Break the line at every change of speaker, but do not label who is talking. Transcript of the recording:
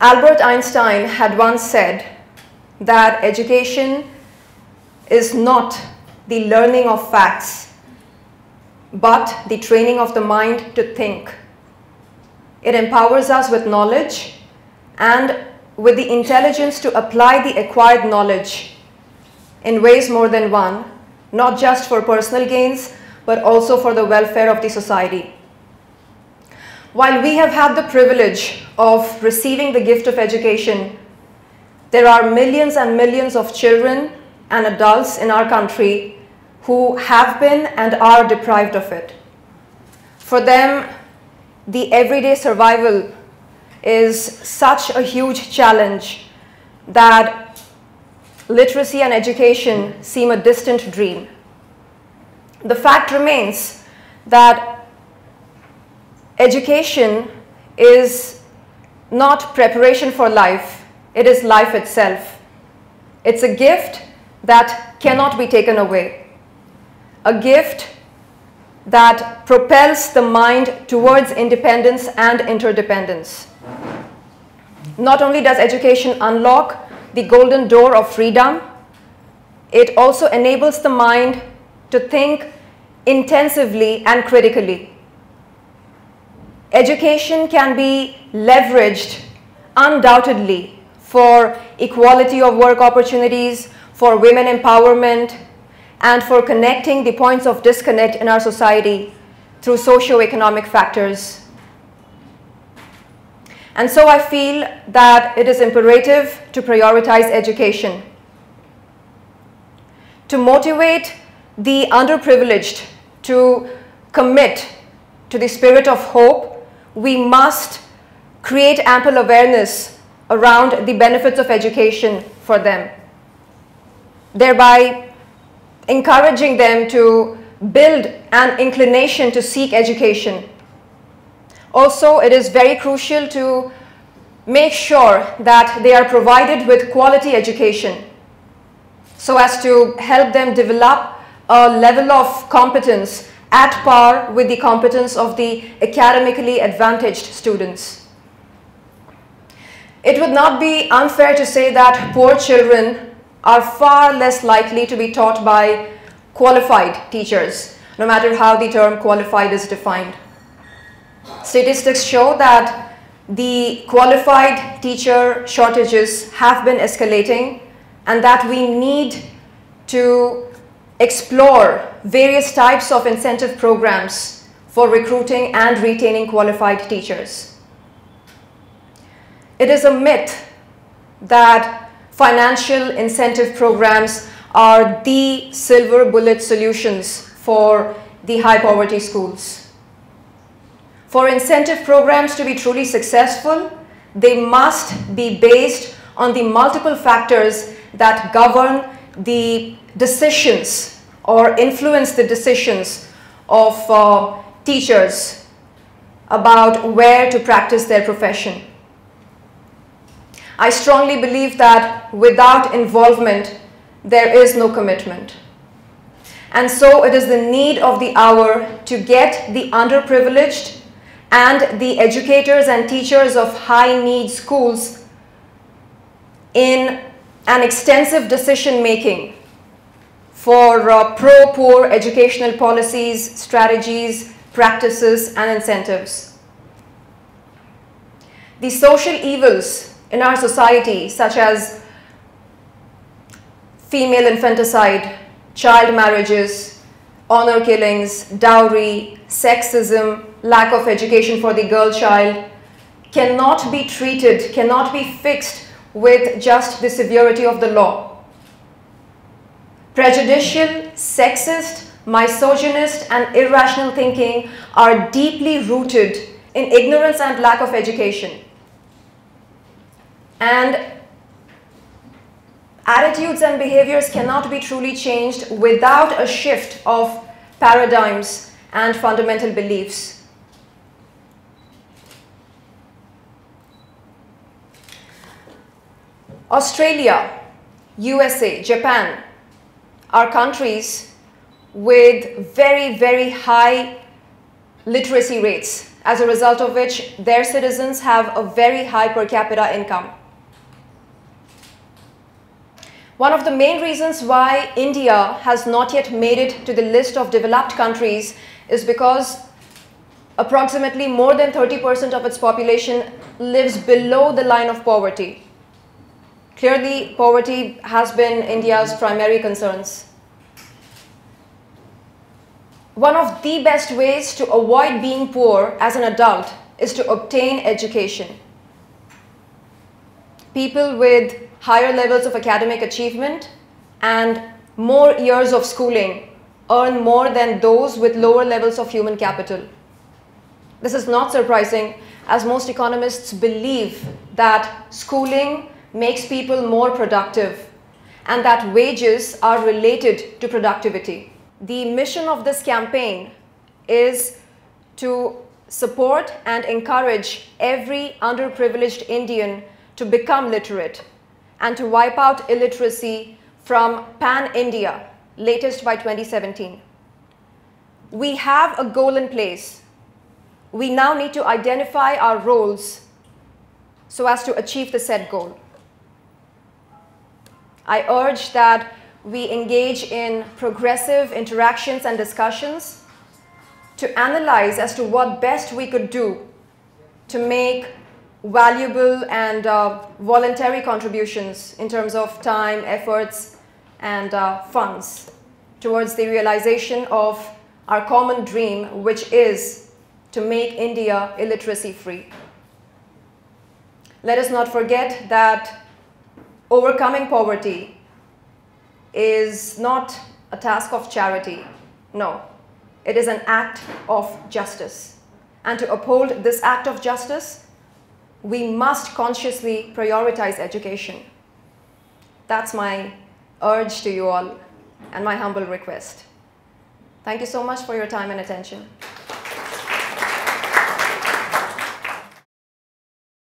Albert Einstein had once said that education is not the learning of facts, but the training of the mind to think. It empowers us with knowledge and with the intelligence to apply the acquired knowledge in ways more than one, not just for personal gains, but also for the welfare of the society. While we have had the privilege of receiving the gift of education, there are millions and millions of children and adults in our country who have been and are deprived of it. For them, the everyday survival is such a huge challenge that literacy and education seem a distant dream. The fact remains that education is not preparation for life, it is life itself. It's a gift that cannot be taken away, a gift that propels the mind towards independence and interdependence. Not only does education unlock the golden door of freedom, it also enables the mind to think intensively and critically. Education can be leveraged undoubtedly for equality of work opportunities, for women empowerment, and for connecting the points of disconnect in our society through socio-economic factors. And so I feel that it is imperative to prioritize education, to motivate the underprivileged to commit to the spirit of hope. We must create ample awareness around the benefits of education for them, thereby encouraging them to build an inclination to seek education. Also, it is very crucial to make sure that they are provided with quality education so as to help them develop a level of competence at par with the competence of the academically advantaged students. It would not be unfair to say that poor children are far less likely to be taught by qualified teachers, no matter how the term qualified is defined. Statistics show that the qualified teacher shortages have been escalating and that we need to explore various types of incentive programs for recruiting and retaining qualified teachers. It is a myth that financial incentive programs are the silver bullet solutions for the high poverty schools. For incentive programs to be truly successful, they must be based on the multiple factors that govern the decisions or influence the decisions of teachers about where to practice their profession. I strongly believe that without involvement, there is no commitment. And so it is the need of the hour to get the underprivileged and the educators and teachers of high-need schools in an extensive decision-making for pro-poor educational policies, strategies, practices, and incentives. The social evils in our society, such as female infanticide, child marriages, honor killings, dowry, sexism, lack of education for the girl child, cannot be treated, cannot be fixed with just the severity of the law. Prejudicial, sexist, misogynist, and irrational thinking are deeply rooted in ignorance and lack of education. And attitudes and behaviors cannot be truly changed without a shift of paradigms and fundamental beliefs. Australia, USA, Japan are countries with very, very high literacy rates as a result of which their citizens have a very high per capita income. One of the main reasons why India has not yet made it to the list of developed countries is because approximately more than 30% of its population lives below the line of poverty. Clearly, poverty has been India's primary concerns. One of the best ways to avoid being poor as an adult is to obtain education. People with higher levels of academic achievement and more years of schooling earn more than those with lower levels of human capital. This is not surprising, as most economists believe that schooling makes people more productive and that wages are related to productivity. The mission of this campaign is to support and encourage every underprivileged Indian to become literate and to wipe out illiteracy from pan-India, latest by 2017. We have a goal in place. We now need to identify our roles so as to achieve the said goal. I urge that we engage in progressive interactions and discussions to analyze as to what best we could do to make valuable and voluntary contributions in terms of time, efforts, and funds towards the realization of our common dream, which is to make India illiteracy-free. Let us not forget that overcoming poverty is not a task of charity. No, it is an act of justice. And to uphold this act of justice, we must consciously prioritize education. That's my urge to you all and my humble request. Thank you so much for your time and attention.